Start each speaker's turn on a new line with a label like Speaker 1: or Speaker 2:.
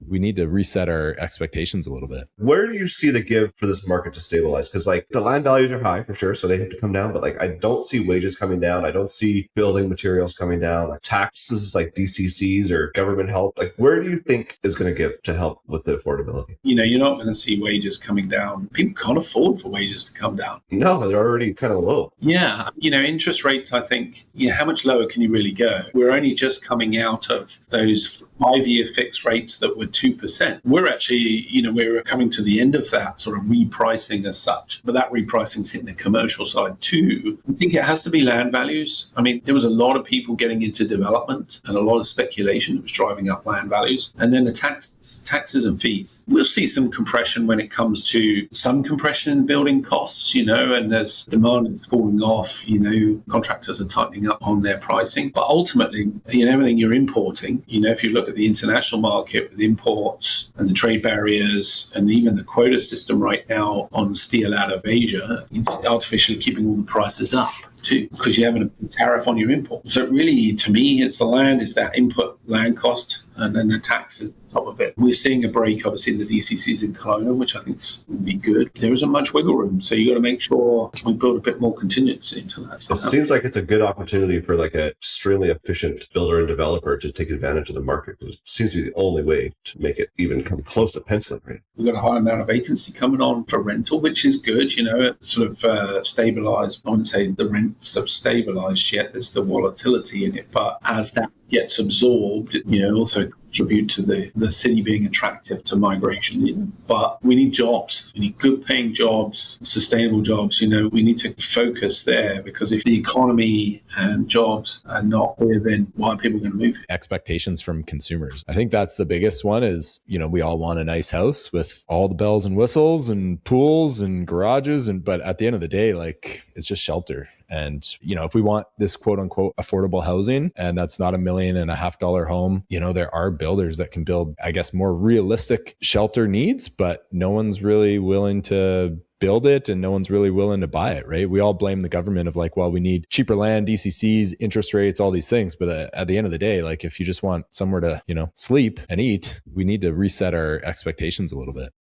Speaker 1: we need to reset our expectations a little bit.
Speaker 2: Where do you see the give for this market to stabilize? Because like the land values are high for sure, so they have to come down. But like I don't see wages coming down. I don't see building materials coming down. Like taxes, like DCCs or government help. Like where do you think is going to give to help with the affordability?
Speaker 3: You're not going to see wages coming down. People can't afford for wages to come down.
Speaker 2: No, they're already kind of low.
Speaker 3: Yeah. interest rates, I think, how much lower can you really go? We're only just coming out of those 5-year fixed rates that were 2%. We're actually, we're coming to the end of that sort of repricing as such. But that repricing's hitting the commercial side too. I think it has to be land values. I mean, there was a lot of people getting into development and a lot of speculation that was driving up land values. And then the taxes and fees. We'll see some compression when it comes to some compression in building costs, and as demand is falling off, contractors are tightening up on their pricing. But ultimately, everything you're importing, if you look at the international market with imports and the trade barriers and even the quota system right now on steel out of Asia, it's artificially keeping all the prices up too, because you're having a tariff on your import. So really, to me, it's the land, it's that input land cost, and then the taxes on top of it. We're seeing a break, obviously, in the DCCs in Kelowna, which I think will be good. There isn't much wiggle room, so you got to make sure we build a bit more contingency into that.
Speaker 2: It seems like it's a good opportunity for like an extremely efficient builder and developer to take advantage of the market. It seems to be the only way to make it even come close to penciling right.
Speaker 3: We've got a high amount of vacancy coming on for rental, which is good. It sort of stabilised. I wouldn't say the rents have stabilised yet. There's still volatility in it, but as that gets absorbed, also contribute to the city being attractive to migration. But we need jobs. We need good paying jobs, sustainable jobs. We need to focus there, because if the economy and jobs are not there, then why are people going to move?
Speaker 1: Expectations from consumers. I think that's the biggest one is, we all want a nice house with all the bells and whistles and pools and garages. But at the end of the day, like, it's just shelter. And, if we want this quote unquote affordable housing, and that's not $1.5 million home, there are builders that can build, I guess, more realistic shelter needs, but no one's really willing to build it and no one's really willing to buy it, right? We all blame the government of like, well, we need cheaper land, DCCs, interest rates, all these things. But at the end of the day, like if you just want somewhere to, sleep and eat, we need to reset our expectations a little bit.